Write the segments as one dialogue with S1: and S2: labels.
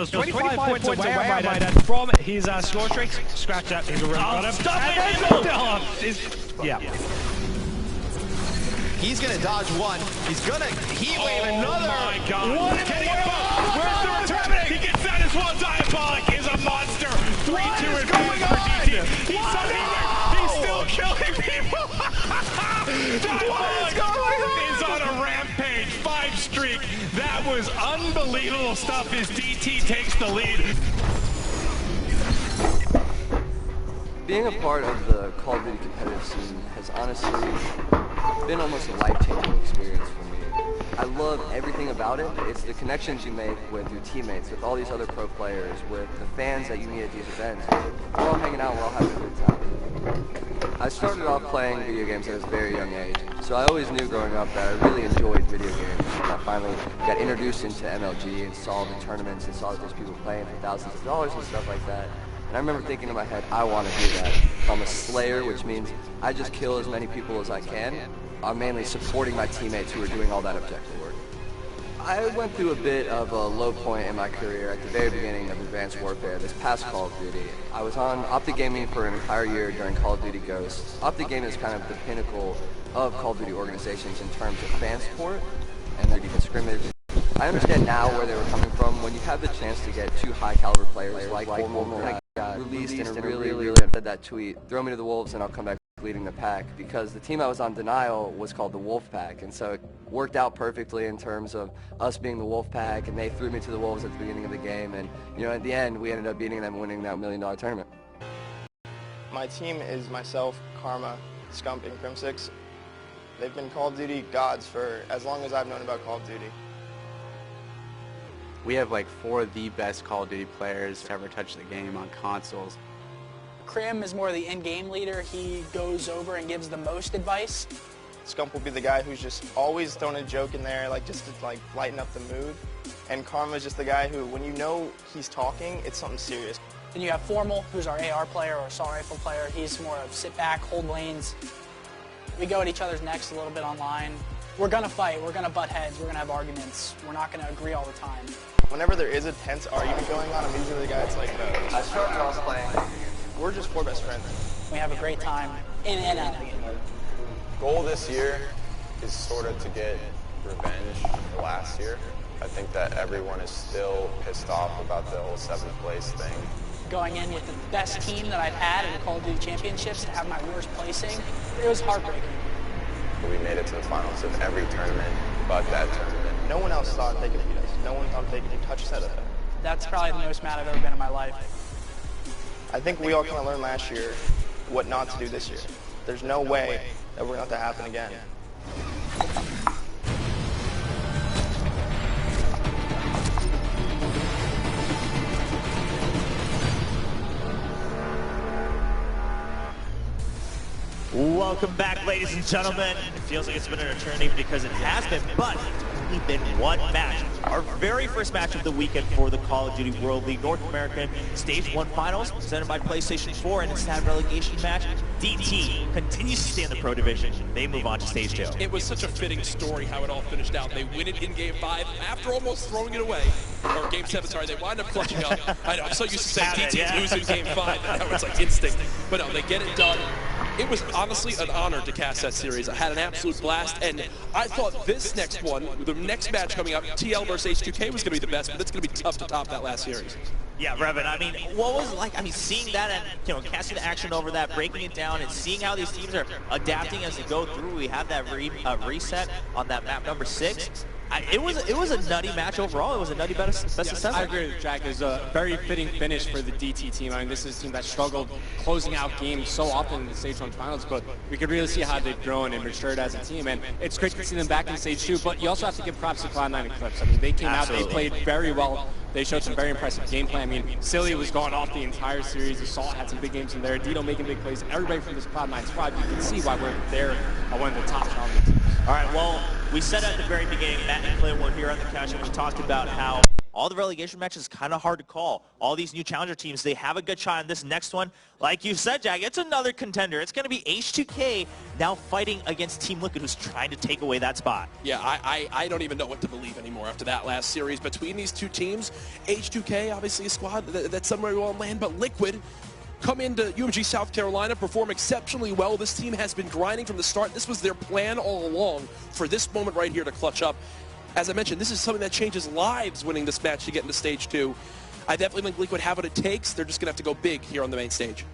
S1: 25 points away, I might add, from his score streaks. Scratch that, he's a real yeah.
S2: He's gonna dodge one. He's gonna heat wave another.
S1: Oh my God.
S2: One
S1: Can he
S2: more.
S1: Where's the return? He gets that as well. Diabolic is a monster. 3-2 advantage for DT. He's still killing people. Diabolic is on a rampage. 5 streak. That was unbelievable stuff as DT takes the lead.
S3: Being a part of the Call of Duty competitive scene has honestly been almost a life-changing experience for me. I love everything about it. It's the connections you make with your teammates, with all these other pro players, with the fans that you meet at these events. We're all hanging out, we're all having a good time. I started off playing video games at a very young age, so I always knew growing up that I really enjoyed video games. And I finally got introduced into MLG and saw the tournaments and saw that there's people playing for thousands of dollars and stuff like that. And I remember thinking in my head, I want to do that. I'm a slayer, which means I just kill as many people as I can. I'm mainly supporting my teammates who are doing all that objective work. I went through a bit of a low point in my career at the very beginning of Advanced Warfare, this past Call of Duty. I was on Optic Gaming for an entire year during Call of Duty Ghosts. Optic Gaming is kind of the pinnacle of Call of Duty organizations in terms of fan support and their defense scrimmage. I understand now where they were coming from. When you have the chance to get 2 high-caliber players like Formal got released and really said that tweet, throw me to the Wolves and I'll come back leading the pack, because the team I was on, Denial, was called the Wolf Pack, and so it worked out perfectly in terms of us being the Wolf Pack, and they threw me to the Wolves at the beginning of the game, and you know, at the end we ended up beating them, winning that $1 million tournament.
S4: My team is myself, Karma, Scump, and Crim6. They've been Call of Duty gods for as long as I've known about Call of Duty.
S5: We have like 4 of the best Call of Duty players to ever touch the game on consoles.
S6: Crim is more the in-game leader. He goes over and gives the most advice.
S4: Scump will be the guy who's just always throwing a joke in there, like just to like lighten up the mood. And Karma's just the guy who, when you know he's talking, it's something serious.
S6: Then you have Formal, who's our AR player or assault rifle player. He's more of sit back, hold lanes. We go at each other's necks a little bit online. We're gonna fight, we're gonna butt heads, we're gonna have arguments. We're not gonna agree all the time.
S4: Whenever there is a tense argument going on, I'm usually the guy that's like,
S3: I started off playing.
S4: we're just 4 best friends.
S6: We have a great time in and out of the game.
S7: Goal this year is sort of to get revenge for last year. I think that everyone is still pissed off about the whole 7th place thing.
S6: Going in with the best team that I've had in the Call of Duty Championships to have my worst placing, it was heartbreaking.
S7: We made it to the finals of every tournament but that tournament.
S4: No one else thought they could beat us. No one thought they could touch 7.
S6: That's probably the most mad I've ever been in my life.
S4: I think we all kind of learned last year what not to do this year. There's no way that we're going to have to happen again.
S8: Welcome back, ladies and gentlemen. It feels like it's been an eternity because it has been, but it's only been one match. Our very first match of the weekend for the Call of Duty World League North American Stage 1 Finals, presented by PlayStation 4 in a sad relegation match. DT continues to stay in the Pro Division. They move on to Stage 2.
S9: It was such a fitting story how it all finished out. They win it in Game 5 after almost throwing it away. Or Game 7, sorry. They wind up clutching up. I know, I'm so used to saying DT losing Game 5, and now it's like instinct. But no, they get it done. It was honestly an honor to cast that series. I had an absolute blast, and I thought this next one, the next match coming up, TL versus H2K, was going to be the best, but it's going to be tough to top that last series.
S8: Yeah, Revan, I mean, what was it like? I mean, seeing that and, you know, casting the action over that, breaking it down, and seeing how these teams are adapting as they go through. We have that reset on that map number 6. It was a nutty match overall. It was a nutty best assessment.
S10: I agree with Jack. It was a very fitting finish for the DT team. I mean, this is a team that struggled closing out games so often in the Stage 1 finals, but we could really see how they've grown and matured as a team, and it's great to see them back in Stage 2, but you also have to give props to Cloud9 and Eclipse. I mean, they came out, they played very well. They showed some very impressive gameplay. I mean, Silly was going off the entire series. Assault had some big games in there. Dito making big plays. Everybody from this Cloud9 squad, you can see why we're there one of the top challenges.
S8: All right, well, we said at the very beginning, Matt and Clint were here on the couch, and we talked about how all the relegation matches kind of hard to call. All these new challenger teams, they have a good shot on this next one. Like you said, Jack, it's another contender. It's going to be H2K now fighting against Team Liquid, who's trying to take away that spot.
S9: Yeah, I don't even know what to believe anymore after that last series between these two teams. H2K, obviously a squad that's somewhere well on land, but Liquid come into UMG South Carolina, perform exceptionally well. This team has been grinding from the start. This was their plan all along for this moment right here to clutch up. As I mentioned, this is something that changes lives, winning this match to get into stage 2. I definitely think Liquid have what it takes. They're just going to have to go big here on the main stage.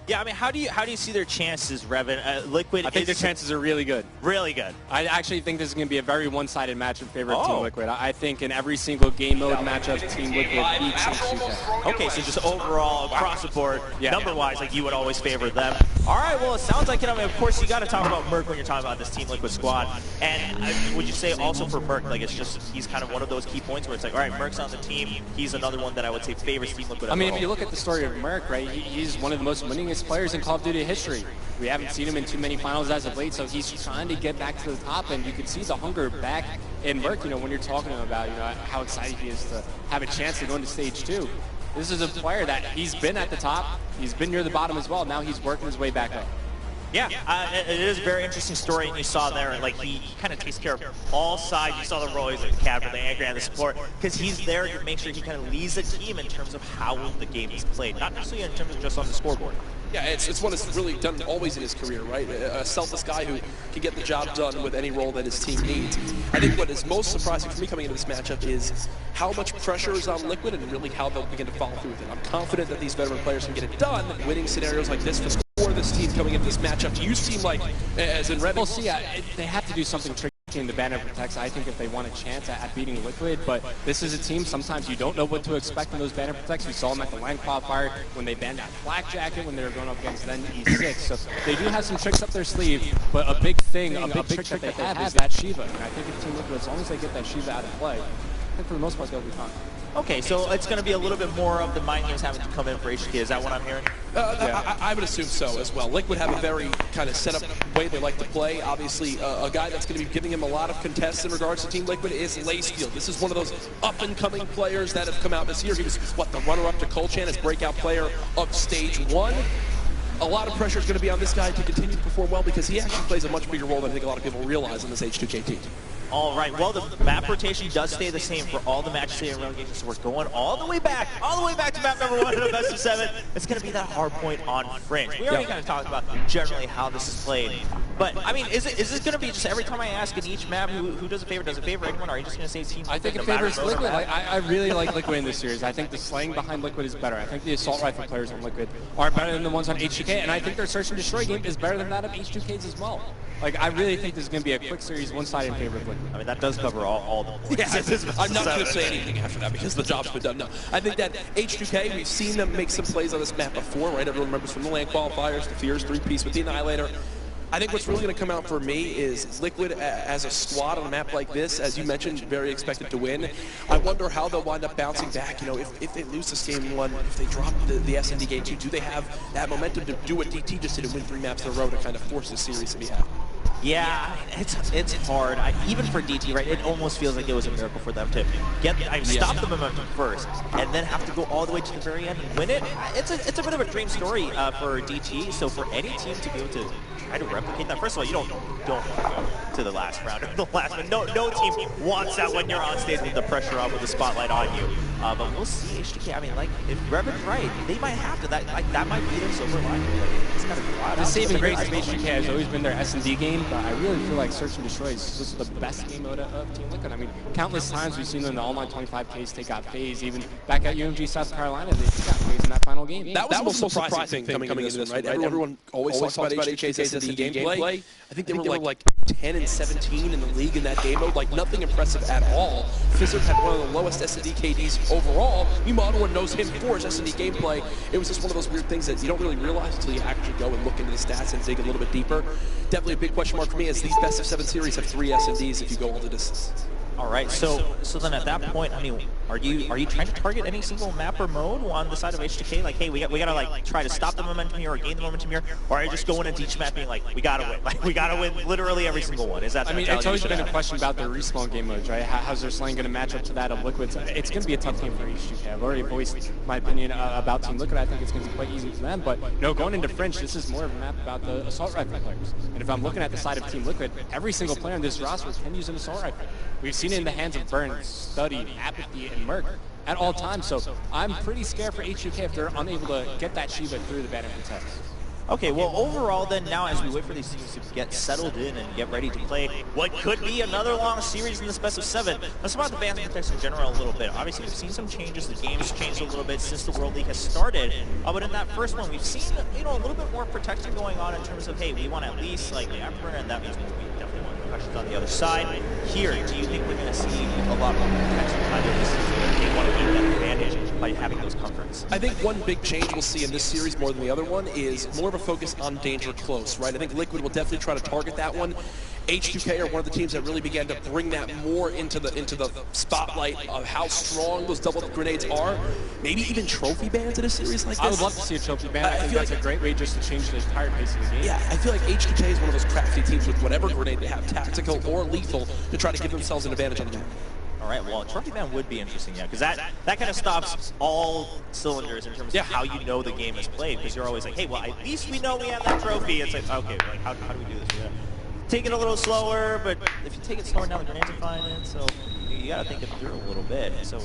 S8: Yeah, I mean, how do you see their chances, Revan? Liquid,
S10: I think their chances are really good.
S8: Really good.
S10: I actually think this is going to be a very one-sided match in favor of Team Liquid. I think in every single game mode matchup, Team Liquid beats H2K.
S8: Okay, so just overall, across the board, number-wise, like you would always favor them. All right, well, it sounds like, I mean, of course, you got to talk about Merc when you're talking about this Team Liquid squad. And would you say also for Merc, like it's just, he's kind of one of those key points where it's like, all right, Merc's on the team. He's another one that I would say favors Team Liquid.
S10: I mean, if you look at the story of Merc, right, he's one of the most winningest players in Call of Duty history. We haven't seen him in too many finals as of late, so he's trying to get back to the top, and you can see the hunger back in Merc, you know, when you're talking about, you know, how excited he is to have a chance to go into stage 2. This is a player that he's been at the top, he's been near the bottom as well, now he's working his way back up.
S8: Yeah, it is a very interesting story, and you saw there, like, he kind of takes care of all sides. You saw the roles, the capper, the angry, and the support, because he's there to make sure he kind of leads the team in terms of how the game is played, not necessarily in terms of just on the scoreboard.
S9: Yeah, it's what he's really done always in his career, right? A selfless guy who can get the job done with any role that his team needs. I think what is most surprising for me coming into this matchup is how much pressure is on Liquid and really how they'll begin to follow through with it. I'm confident that these veteran players can get it done, winning scenarios like this for this team coming into this matchup. Do you seem like, as in Revan?
S10: Well, see, they have to do something tricky in the banner protects, I think, if they want a chance at beating Liquid, but this is a team, sometimes you don't know what to expect in those banner protects. We saw them at the LAN qualifier when they banned out Black Jacket when they were going up against then E6, so they do have some tricks up their sleeve, but a big thing, a big trick that they have is that Shiva, and I think if Team Liquid, as long as they get that Shiva out of play, I think for the most part they'll be fine.
S8: Okay, so it's going to be a little bit more of the mind games having to come in for HK. Is that what I'm hearing?
S9: I would assume so as well. Liquid have a very kind of set up way they like to play. Obviously, a guy that's going to be giving him a lot of contests in regards to Team Liquid is Lacefield. This is one of those up-and-coming players that have come out this year. He was, what, the runner-up to Colchan as breakout player of Stage 1. A lot of pressure is going to be on this guy to continue to perform well because he actually plays a much bigger role than I think a lot of people realize in this H2K team.
S8: All right, well, the map rotation does stay the same for all the matches today in relegation, so we're going all the way back to map number 1 in the best of 7. It's going to be that hard point on Fringe. We already kind of talked about generally how this is played, but, I mean, is this going to be just every time I ask in each map who does it favor anyone, or are you just going to say Team Liquid?
S10: I think it favors Liquid. I really like Liquid in this series. I think the slaying behind Liquid is better. I think the assault rifle players on Liquid are better than the ones on H2K, and I think their search and destroy game is better than that of H2K's as well. Like, I really think this is going to be a quick series, one-sided in favor of Liquid.
S8: I mean, that does cover all the points.
S9: Yeah, I'm not going to say anything after that because the job's been done. No, I think that H2K, we've seen them make some plays on this map before, right? Everyone remembers from the LAN qualifiers, the Fears 3-piece with the Annihilator. I think what's really going to come out for me is Liquid as a squad on a map like this, as you mentioned, very expected to win. I wonder how they'll wind up bouncing back. You know, if they lose this game 1, if they drop the S&D game 2, do they have that momentum to do what DT just did and win 3 maps in a row to kind of force this series to be out?
S8: Yeah, it's hard. Even for DT, right? It almost feels like it was a miracle for them to stop the momentum first, and then have to go all the way to the very end and win it. It's a bit of a dream story for DT. So for any team to be able to try to replicate that, first of all, you don't go to the last round or the last one. No team wants that when you're on stage with the pressure on, with the spotlight on you. But we'll see H2K. I mean, like, if Revan's right, they might have to. That might be their silver lining. It's kind of wild.
S10: The saving grace of H2K has always been their S&D game, but I really feel like Search and Destroy is just the best game mode of Team Liquid. I mean, countless times we've seen them in the online 25Ks take out FaZe. Even back at UMG South Carolina, they took out FaZe in that final game.
S9: That was the most surprising thing coming into this, right? Everyone always talks about H2K's S&D gameplay. I think they were like 10 and 17 in the league in that game mode. Like, nothing impressive at all. Fizzard had one of the lowest S&D KDs overall. Meanwhile, everyone knows him for his S&D gameplay. It was just one of those weird things that you don't really realize until you actually go and look into the stats and dig a little bit deeper. Definitely a big question mark for me, as these best of 7 series have 3 S&Ds if you go all the distance.
S8: All right, so then at that point, I mean, Are you trying to target any single map or mode on the side of HTK? Like, hey, we gotta like try to stop the momentum here or gain the momentum here, or are you just going into each map being like, we gotta win, like we gotta win literally every single one? Is that?
S10: I mean, it's always been a question about the respawn game modes, right? How's their slang going to match up to that of Liquid's? It's going to be a tough game for HTK. I've already voiced my opinion about Team Liquid. I think it's going to be quite easy for them. But no, going into French, this is more of a map about the assault rifle players. And if I'm looking at the side of Team Liquid, every single player in this roster can use an assault rifle. We've seen it in the hands of Burns, Study, Apathy, and Merc at all times. So I'm pretty scared for HTK if they're unable to get that Shiva through the ban and protect.
S8: Okay, well, overall then, now as we wait for these teams to get settled in and get ready to play what could be another long series in this best of 7, let's talk about the bans and protects in general a little bit. Obviously, we've seen some changes. The game's changed a little bit since the World League has started. But in that first one, we've seen, a little bit more protection going on in terms of, hey, we want at least, like, the Emperor, and that means we definitely want questions on the other side. Here, do you think we're going to see a lot more protection? Either this is they want to gain that advantage by having those comforts?
S9: I think one big change we'll see in this series more than the other one is more of a focus on danger close, right? I think Liquid will definitely try to target that one. H2K are one of the teams that really began to bring that more into the spotlight of how strong those double grenades are. Maybe even trophy bans in a series like this.
S10: I would love to see a trophy ban. I think that's a great way just to change the entire pace of the game.
S9: Yeah, I feel like H2K is one of those crafty teams with whatever grenade they have, tactical or lethal, to try to give themselves an advantage on the map.
S8: All right, well, trophy ban would be interesting, yeah, because that kind of stops all cylinders in terms of how you know the game is played, because you're always like, hey, well, at least we know we have that trophy. It's like, okay, like, how do we do this? Yeah. Take it a little slower, but if you take it slower, now the grenades are flying in, so you got to think it through a little bit. So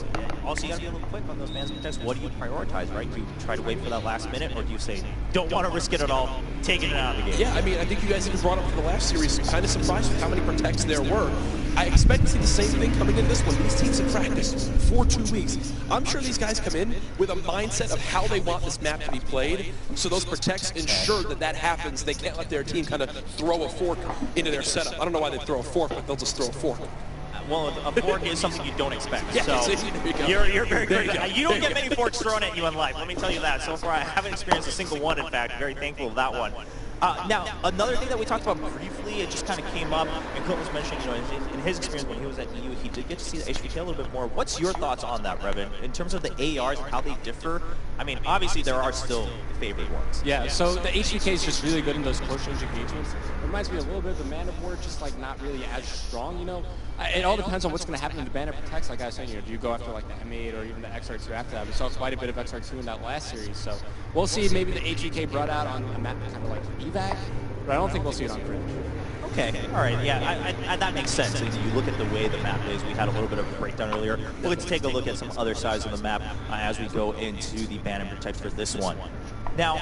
S8: also, you got to be a little quick on those bans and protects. What do you prioritize, right? Do you try to wait for that last minute, or do you say, don't want to risk it at all, taking it out of the game?
S9: Yeah, I mean, I think you guys even brought up for the last series, kind of surprised with how many protects there were. I expect to see the same thing coming in this one. These teams have practiced for 2 weeks. I'm sure these guys come in with a mindset of how they want this map to be played, so those protects ensure that that happens. They can't let their team kind of throw a fork into their setup. I don't know why they throw a fork, but they'll just throw a fork.
S8: Well, a fork is something you don't expect.
S9: Yeah,
S8: so you're very good. You don't get many forks thrown at you in life, let me tell you that. So far, I haven't experienced a single one, in fact. Very thankful of that one. Now, another thing that we talked about briefly, it just kind of came up, and Clint was mentioning, in his experience when he was at EU, he did get to see the HVK a little bit more. What's your thoughts on that, Revin, in terms of the ARs and how they differ? I mean, obviously there are still favorite ones.
S10: Yeah, so the HVK is just really good in those close range engagements. It reminds me a little bit of the Man of War, just like not really as strong, It all depends on what's going to happen in the Banner Protects. Like I was saying, do you go after like the M8 or even the XR2 after that? We saw quite a bit of XR2 in that last series, so we'll see maybe the HVK brought out on a map kind of like evac, but I don't think we'll see it on Fringe.
S8: Okay, all right, yeah, that makes sense. If you look at the way the map is, we had a little bit of a breakdown earlier. We'll get to take a look at some other sides of the map as we go into the ban and protect for this one. Now,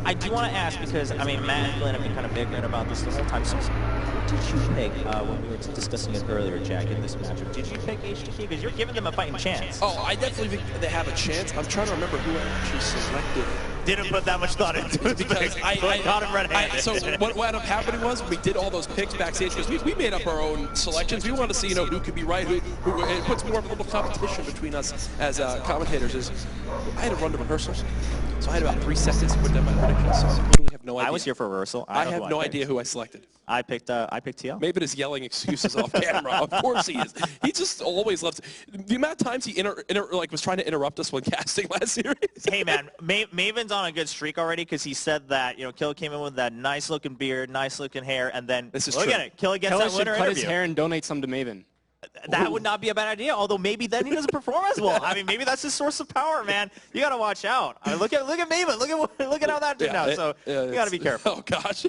S8: I do want to ask, because, I mean, Matt and Glenn have been kind of bickering about this the whole time. So, what did you pick when we were discussing it earlier, Jack, in this matchup? Did you pick HTK? Because you're giving them a fighting chance.
S9: Oh, I definitely think they have a chance. I'm trying to remember who I actually selected.
S8: Didn't put that much thought into it because I got him red-handed.
S9: So what ended up happening was we did all those picks backstage because we made up our own selections. We wanted to see who could be right, who it puts more of a little competition between us as commentators. I had to run to rehearsals, so I had about 3 seconds to put down my predictions. So I literally have no idea.
S8: I was here for rehearsal.
S9: I have no idea who I selected.
S8: I picked TL.
S9: Maybe he's yelling excuses off camera. Of course he is. He just always loves the amount of times he was trying to interrupt us when casting last series.
S8: Hey man, Maven's on a good streak already because he said that Kill came in with that nice looking beard, nice looking hair, and then look at it, Kill gets that winner
S10: should cut
S8: interview.
S10: his hair and donate some to Maven.
S8: That would not be a bad idea, although maybe then he doesn't perform as well. I mean, maybe that's his source of power, man. You got to watch out. I mean, look at Maven. Look at how that did now. So you got to be careful.
S9: Oh gosh.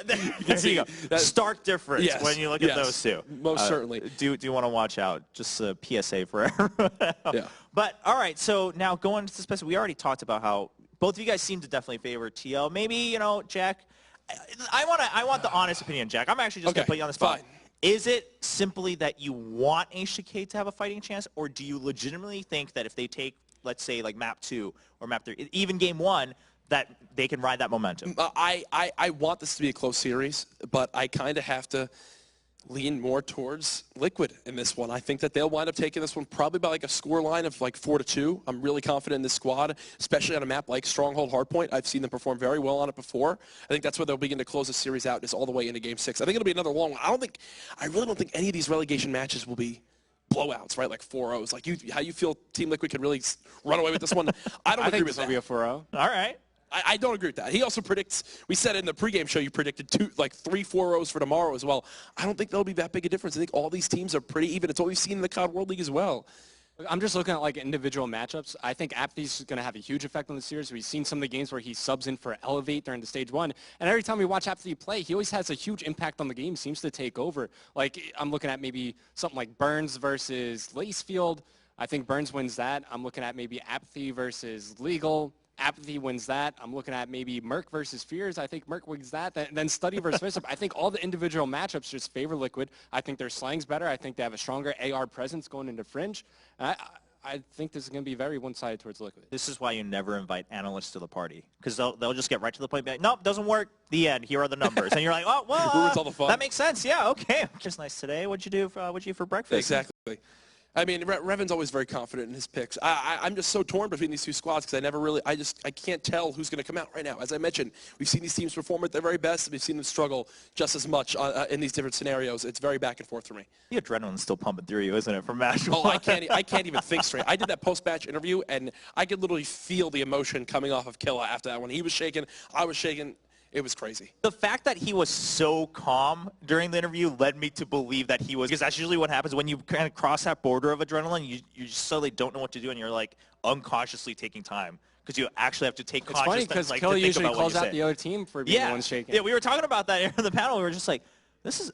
S8: There you go. Stark difference when you look at those two.
S9: Most certainly.
S8: Do want to watch out. Just a PSA for everyone.
S9: Yeah.
S8: But all right, so now going into the special, we already talked about how both of you guys seem to definitely favor TL. Maybe Jack. I want the honest opinion, Jack. I'm actually just gonna put you on the spot.
S9: Fine.
S8: Is it simply that you want HTK to have a fighting chance, or do you legitimately think that if they take, let's say, like map 2 or map 3, even game 1, that they can ride that momentum?
S9: I want this to be a close series, but I kind of have to lean more towards Liquid in this one. I think that they'll wind up taking this one probably by like a score line of like 4-2. I'm really confident in this squad, especially on a map like Stronghold Hardpoint. I've seen them perform very well on it before. I think that's where they'll begin to close the series out, is all the way into Game 6. I think it'll be another long one. I really don't think any of these relegation matches will be blowouts, right? Like 4-0s. Like how you feel Team Liquid can really run away with this one? I don't agree with that.
S8: I think this will be a 4-0. All right.
S9: I don't agree with that. He also predicts, we said in the pregame show, you predicted 3 4-0s for tomorrow as well. I don't think there'll be that big a difference. I think all these teams are pretty even. It's what we've seen in the COD World League as well.
S10: I'm just looking at like individual matchups. I think Apathy's going to have a huge effect on the series. We've seen some of the games where he subs in for Elevate during the stage 1. And every time we watch Apathy play, he always has a huge impact on the game, seems to take over. Like I'm looking at maybe something like Burns versus Lacefield. I think Burns wins that. I'm looking at maybe Apathy versus Legal. Apathy wins that. I'm looking at maybe Merc versus Fears. I think Merc wins that. Then Study versus Visip. I think all the individual matchups just favor Liquid. I think their slang's better. I think they have a stronger AR presence going into Fringe. I think this is going to be very one-sided towards Liquid.
S11: This is why you never invite analysts to the party, because they'll just get right to the point and be like, nope, doesn't work. The end. Here are the numbers. And you're like, oh, well,
S9: ruins all the fun.
S11: That makes sense. Yeah, okay. Just nice today. What'd you do for breakfast?
S9: Exactly. I mean, Revan's always very confident in his picks. I'm just so torn between these two squads because I can't tell who's going to come out right now. As I mentioned, we've seen these teams perform at their very best, and we've seen them struggle just as much in these different scenarios. It's very back and forth for me.
S11: The adrenaline's still pumping through you, isn't it, from match one?
S9: Oh, I can't even think straight. I did that post-match interview, and I could literally feel the emotion coming off of Killa after that. When he was shaking, I was shaking. It was crazy.
S11: The fact that he was so calm during the interview led me to believe that he was, because that's usually what happens when you kind of cross that border of adrenaline. You just suddenly don't know what to do, and you're like unconsciously taking time because you actually have to take conscious.
S10: It's funny because Killa usually calls out the other team for being the one shaking.
S11: Yeah, we were talking about that in the panel. We were just like, this is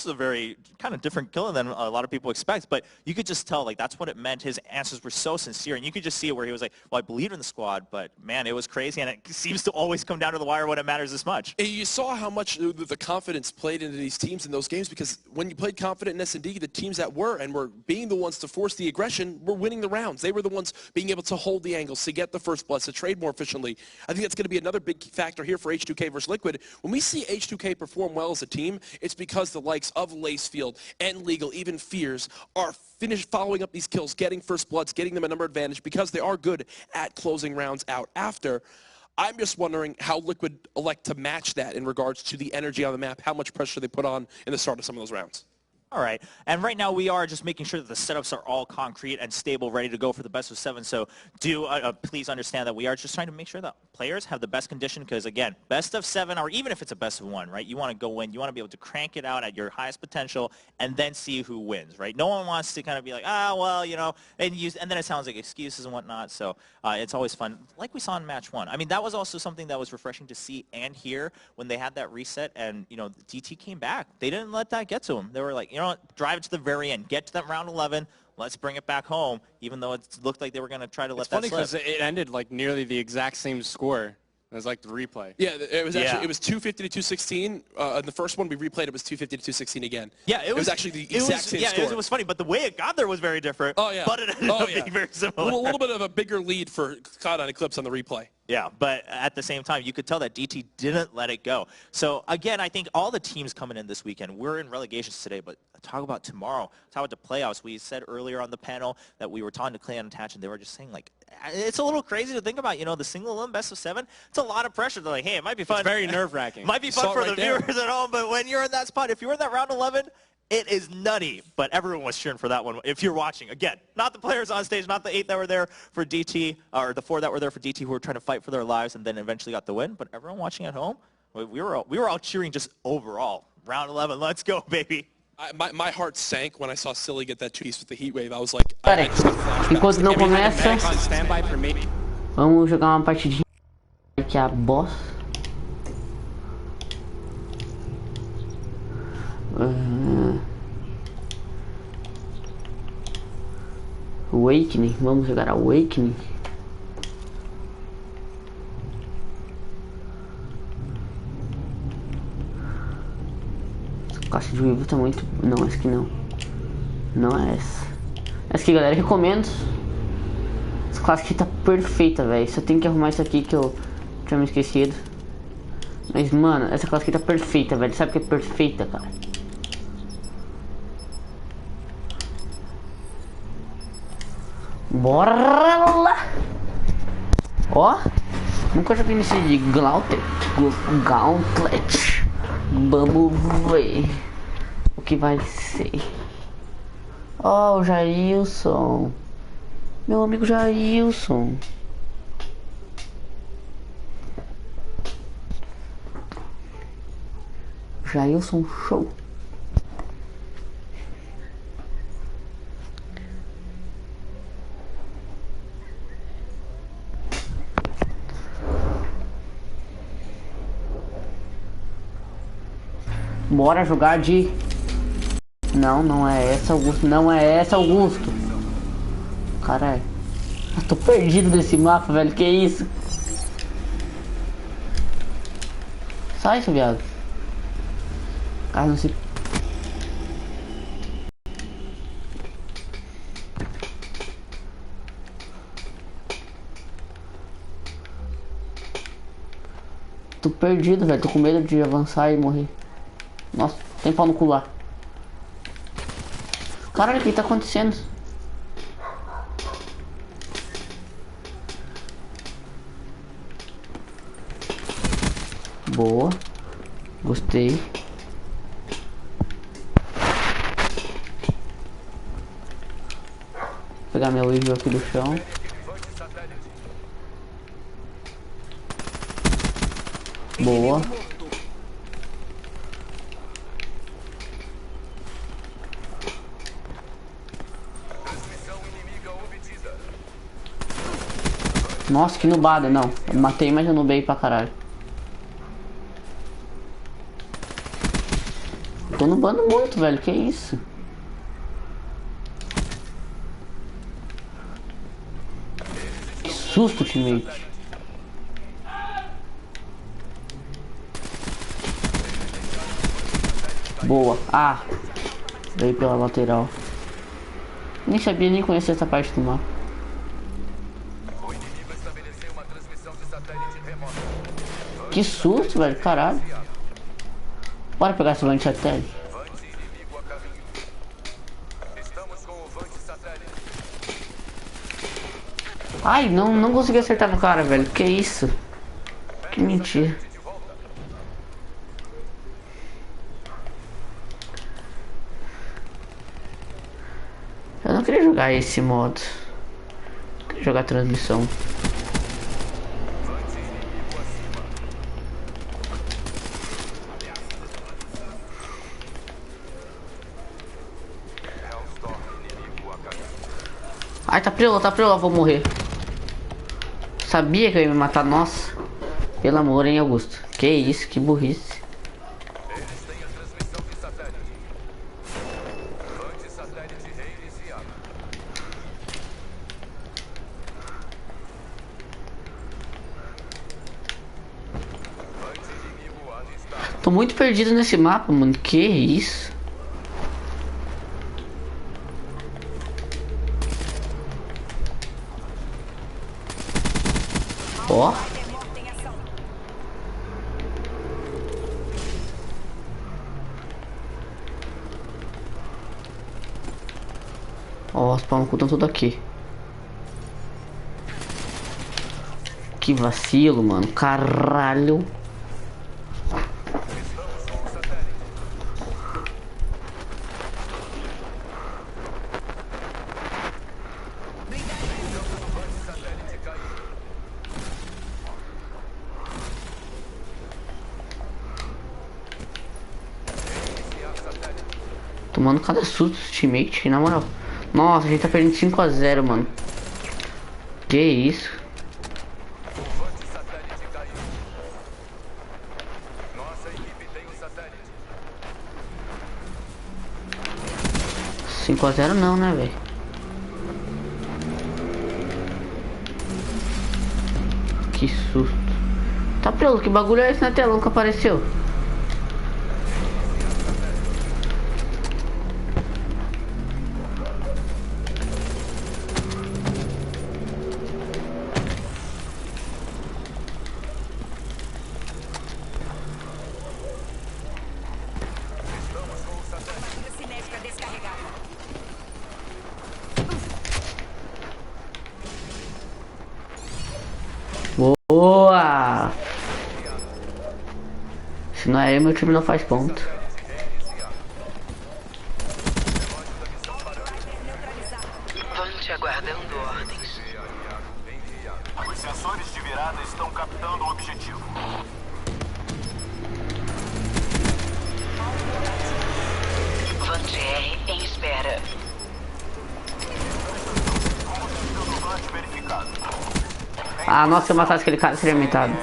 S11: a very kind of different Killa than a lot of people expect, but you could just tell, like, that's what it meant. His answers were so sincere, and you could just see it where he was like, well, I believed in the squad, but, man, it was crazy, and it seems to always come down to the wire when it matters this much.
S9: And you saw how much the confidence played into these teams in those games, because when you played confident in S&D, the teams that were being the ones to force the aggression were winning the rounds. They were the ones being able to hold the angles, to get the first bloods, to trade more efficiently. I think that's going to be another big factor here for H2K versus Liquid. When we see H2K perform well as a team, it's because the likes of Lacefield and Legal, even Fears, are following up these kills, getting first bloods, getting them a number advantage because they are good at closing rounds out after. I'm just wondering how Liquid elect to match that in regards to the energy on the map, how much pressure they put on in the start of some of those rounds.
S11: All right, and right now we are just making sure that the setups are all concrete and stable, ready to go for the best of 7. So do please understand that we are just trying to make sure that players have the best condition, because again, best of 7, or even if it's a best of 1, right? You want to go in, you want to be able to crank it out at your highest potential, and then see who wins, right? No one wants to kind of be like, well, you know, and then it sounds like excuses and whatnot. So it's always fun, like we saw in match 1. I mean, that was also something that was refreshing to see and hear when they had that reset, and you know, DT came back. They didn't let that get to them. They were like, you know what, drive it to the very end, get to that round 11, let's bring it back home, even though it looked like they were going to try to let that slip.
S10: It's funny because it ended like nearly the exact same score. It was like the replay.
S9: Yeah, it was actually, it was 250 to 216. In the first one we replayed, it was 250 to 216 again.
S11: Yeah, it was
S9: actually the exact same score.
S11: Yeah, it was funny, but the way it got there was very different.
S9: Oh, yeah.
S11: But it ended up being very similar.
S9: A little bit of a bigger lead for COD on Eclipse on the replay.
S11: Yeah, but at the same time, you could tell that DT didn't let it go. So, again, I think all the teams coming in this weekend, we're in relegations today, but talk about tomorrow. Talk about the playoffs. We said earlier on the panel that we were talking to Clay and Attach, and they were just saying, like, it's a little crazy to think about, you know, the single limb best of 7. It's a lot of pressure. They're like, hey, it might be fun.
S10: It's very nerve-wracking.
S11: It might be fun for the viewers at home, but when you're in that spot, if you're in that round 11, it is nutty, but everyone was cheering for that one. If you're watching, again, not the players on stage, not the 8 that were there for DT, or the 4 that were there for DT who were trying to fight for their lives and then eventually got the win, but everyone watching at home, we were all cheering just overall. Round 11, let's go, baby.
S9: My heart sank when I saw Silly get that 2-piece with the heat wave. I was like, I just got flashbacks.
S12: Enquanto não começa, vamos jogar uma partidinha que é a boss. Awakening, vamos jogar Awakening. Essa classe de Weevil tá muito... Não, essa aqui não. Não é essa. Essa aqui, galera, recomendo. Essa classe aqui tá perfeita, velho. Só tenho que arrumar isso aqui que eu tinha me esquecido. Mas, mano, essa classe aqui tá perfeita, velho. Sabe o que é perfeita, cara? Bora lá! Ó, nunca joguei nesse de Gauntlet. Vamos ver o que vai ser. Oh, o Jailson. Meu amigo Jailson. Jailson show. Bora jogar de... Não, não é essa, Augusto. Não é essa, Augusto. Caralho. Eu tô perdido nesse mapa, velho. Que isso? Sai, seu viado. Ah, não sei. Tô perdido, velho. Tô com medo de avançar e morrer. Nossa, tem pau no cu lá. Caralho, o que tá acontecendo? Boa. Gostei. Vou pegar meu livro aqui do chão. Boa. Nossa, que nubada, não. Eu matei, mas eu nubei pra caralho. Tô nubando muito, velho. Que isso? Que susto, teammate. Boa. Ah. Veio pela lateral. Nem sabia, nem conhecia essa parte do mapa. Que susto, velho. Caralho. Bora pegar esse vante satélite. Ai, não consegui acertar no cara, velho. Que isso? Que mentira. Eu não queria jogar esse modo. Eu queria jogar transmissão. Ai, tá preula, vou morrer. Sabia que eu ia me matar, nossa. Pelo amor, hein, Augusto. Que isso, que burrice. Tô muito perdido nesse mapa, mano. Que isso? Ó. Ó, os pau no cu estão tudo aqui. Que vacilo, mano. Caralho. Tomando cada susto, teammate, na moral. Nossa, a gente tá perdendo 5 a 0, mano. Que isso? Nossa, 5 a 0 não, né, velho? Que susto. Tá pelo, que bagulho é esse na tela que apareceu? Boa! Se não é eu, meu time não faz ponto.
S13: Aguardando ordens.
S14: Os sensores de virada estão captando o objetivo.
S13: Vantier em espera.
S12: Ah, nossa, se eu matasse aquele cara, seria metade.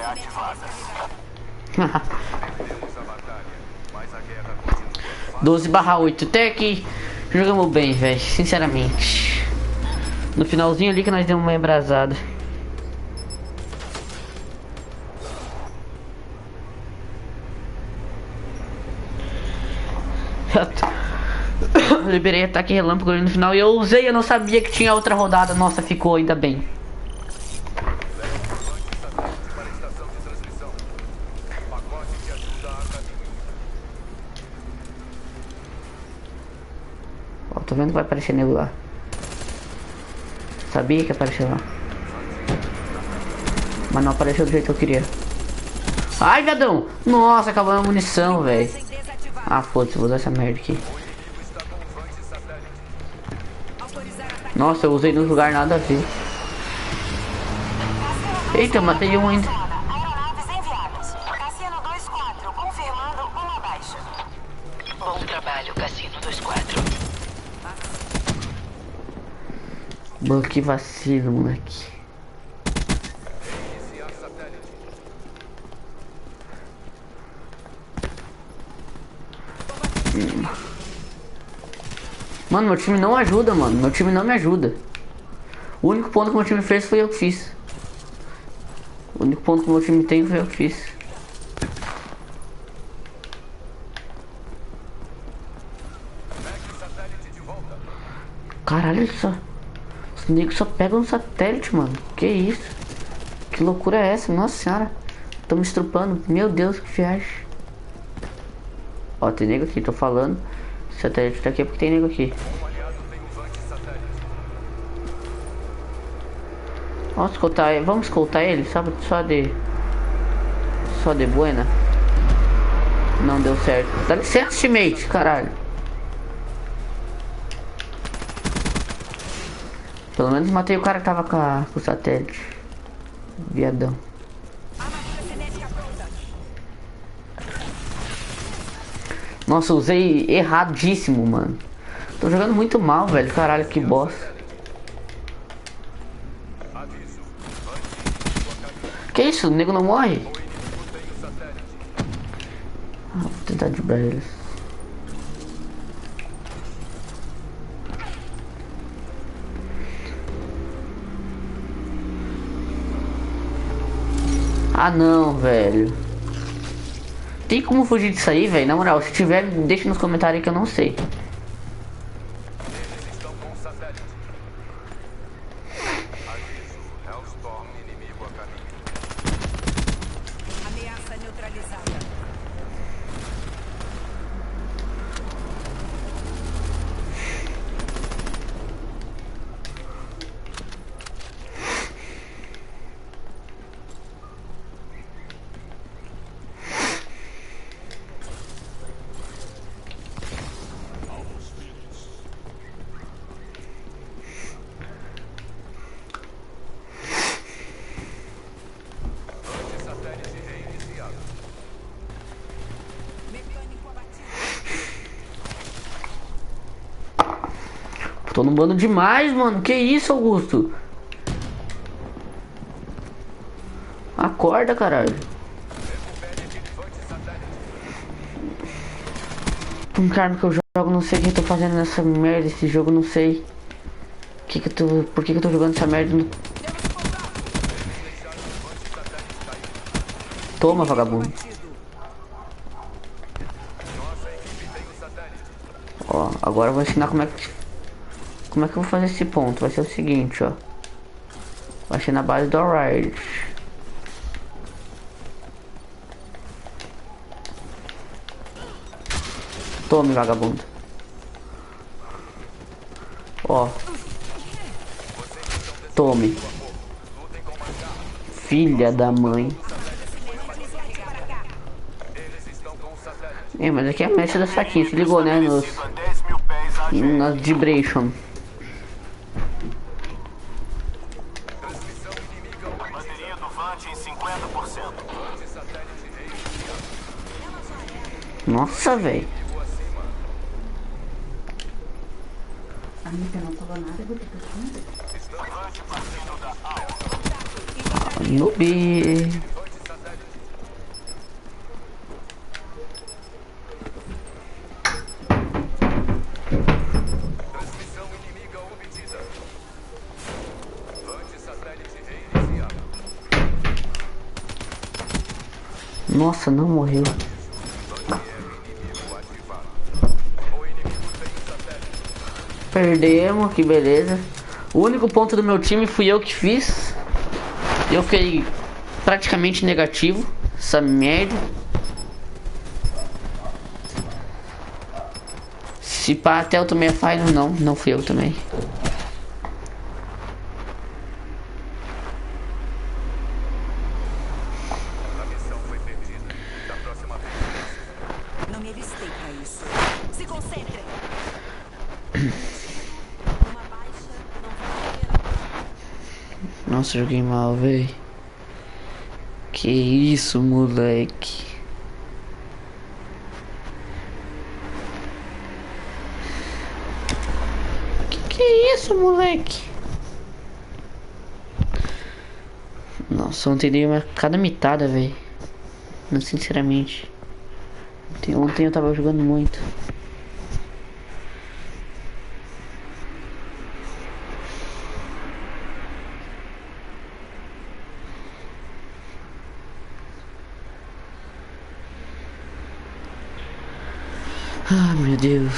S12: 12/8. Até que jogamos bem, velho. Sinceramente. No finalzinho ali que nós demos uma embrasada. Liberei ataque relâmpago ali no final e eu usei, eu não sabia que tinha outra rodada. Nossa, ficou ainda bem. Ó, tô vendo que vai aparecer nego lá. Sabia que apareceu lá. Mas não apareceu do jeito que eu queria. Ai, viadão! Nossa, acabou a munição, velho. Ah, foda-se, vou usar essa merda aqui. Nossa, eu usei num lugar nada a ver. Eita, eu matei um ainda.
S13: Bom trabalho, Cassino 24.
S12: Mano, que vacilo, moleque. Mano, meu time não ajuda, mano. Meu time não me ajuda. O único ponto que meu time fez foi eu que fiz. O único ponto que meu time tem foi eu que fiz. Caralho, só. Os negros só pegam no satélite, mano. Que isso? Que loucura é essa? Nossa senhora. Tô me estrupando. Meu Deus, que viagem. Ó, tem nego aqui, tô falando. O satélite tá aqui porque tem nego aqui. Vamos escoltar ele, sabe? Só de buena. Não deu certo. Dá licença, teammate, caralho. Pelo menos matei o cara que tava com o satélite. Viadão. Nossa, usei erradíssimo, mano. Tô jogando muito mal, velho. Caralho, que bosta. Que isso? O nego não morre? Ah, vou tentar driblar eles. Ah não, velho. Tem como fugir disso aí, velho? Na moral, se tiver, deixa nos comentários aí que eu não sei.
S15: Ameaça neutralizada.
S12: Tô no bando demais, mano. Que isso, Augusto? Acorda, caralho. Um cara que eu jogo, não sei o que eu tô fazendo nessa merda. Esse jogo, não sei. Por que eu tô jogando essa merda? Toma, vagabundo. Ó, agora eu vou ensinar como é que eu vou fazer esse ponto. Vai ser o seguinte, ó. Vai ser na base do ride. Tome, vagabundo. Ó. Tome. Filha da mãe. Mas aqui é a mecha da saquinha. Se ligou, né? Nas vibration. Nossa, velho. A Anitta não falou nada, eu vou ter que no B. Nossa, não morreu. Perdemos, que beleza. O único ponto do meu time fui eu que fiz. Eu fiquei praticamente negativo. Essa merda. Se pá, até eu tomei a falha, não fui eu também.
S15: Não me alistei pra isso. Se concentre.
S12: Nossa, joguei mal, véi. Que isso, moleque. Que isso, moleque. Nossa, ontem dei uma cada mitada, véi. Não, sinceramente. Ontem eu tava jogando muito. Ah, meu Deus.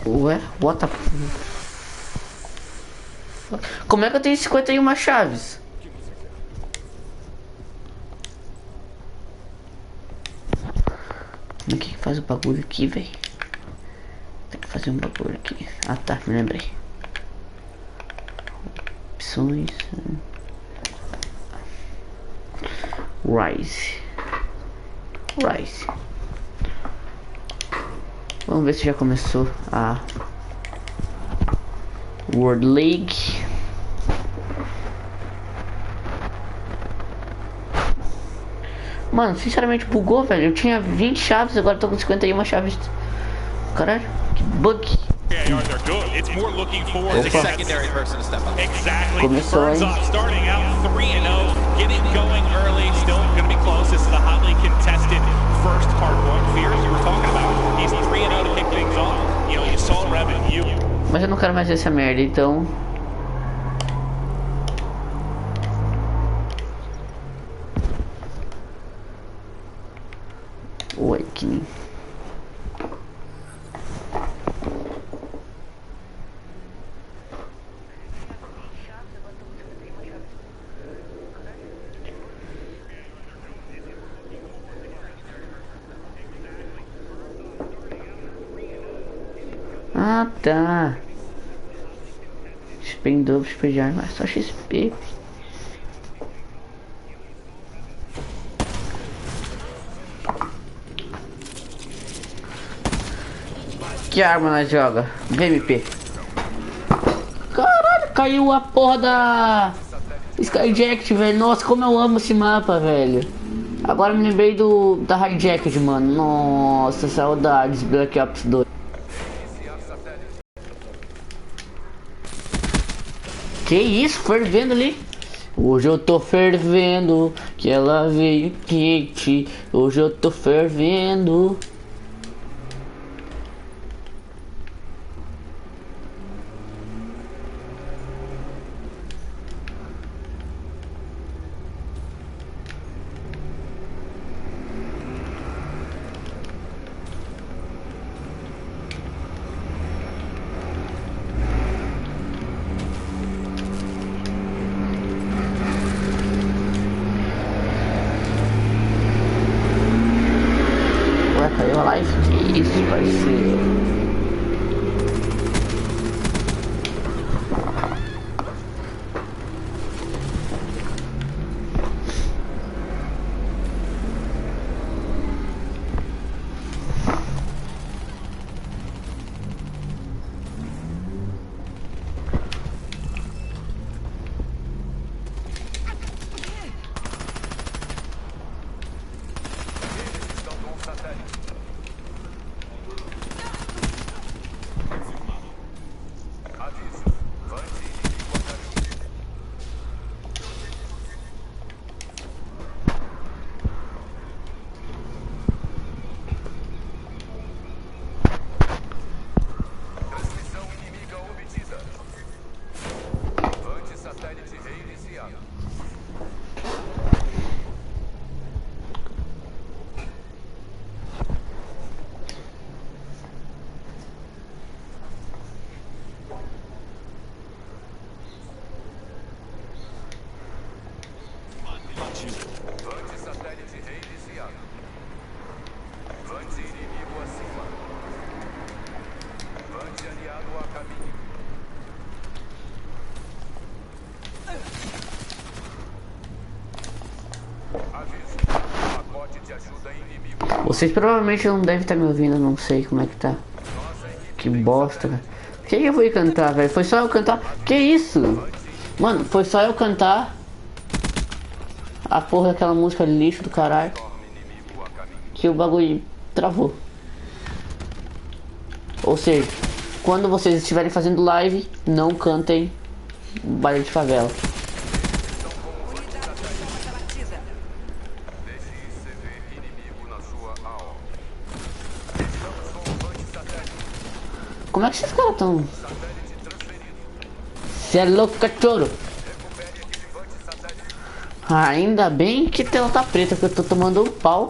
S12: Ué, what the f... Como é que eu tenho 51 chaves? O que faz o bagulho aqui, velho? Tem que fazer um bagulho aqui. Ah tá, me lembrei. Opções. Rise. Vamos ver se já começou a World League. Mano, sinceramente bugou, velho. Eu tinha 20 chaves, agora tô com 51 chaves. Caralho, que bug. Começou, hein? Mas eu não quero mais ver essa merda, então. Oi, que... Ah, tá. XP em dobro, XP de arma, só XP. Que arma nós joga? VMP. Caralho, caiu a porra da Skyjacket, velho. Nossa, como eu amo esse mapa, velho. Agora me lembrei da Hijacket, mano. Nossa, saudades, Black Ops 2. Que isso, fervendo ali. Hoje eu tô fervendo, que ela veio quente. Hoje eu tô fervendo. Caiu a live? Que isso, parceiro? Vocês provavelmente não devem estar me ouvindo, não sei como é que tá. Que bosta, velho. Que eu fui cantar, velho? Foi só eu cantar. Que isso? Mano, foi só eu cantar a porra daquela música lixo do caralho que o bagulho travou. Ou seja, quando vocês estiverem fazendo live, não cantem baile de favela. Como é que esses caras tão? Cê é louco, cachorro. Ainda bem que tela tá preta, que eu tô tomando um pau.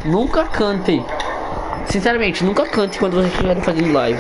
S12: Nunca cantem. Sinceramente, nunca cante quando vocês estiverem fazendo live.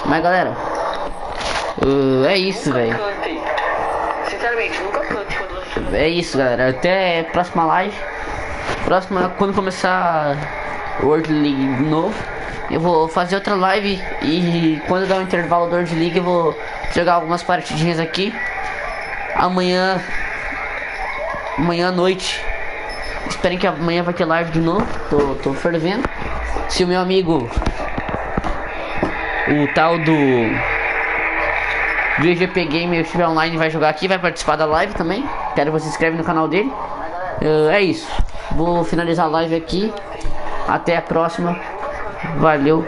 S12: Mas galera, é isso, velho. Sinceramente, nunca cante quando você... É isso, galera. Até a próxima live. Próxima, quando começar World League novo, eu vou fazer outra live. E quando dar um intervalo do World League, eu vou jogar algumas partidinhas aqui. Amanhã à noite. Esperem que amanhã vai ter live de novo. Tô fervendo. Se o meu amigo, o tal do VGP Gamer, estiver online, vai jogar aqui, vai participar da live também. Quero que você se inscreve no canal dele. É isso. Vou finalizar a live aqui. Até a próxima. Valeu.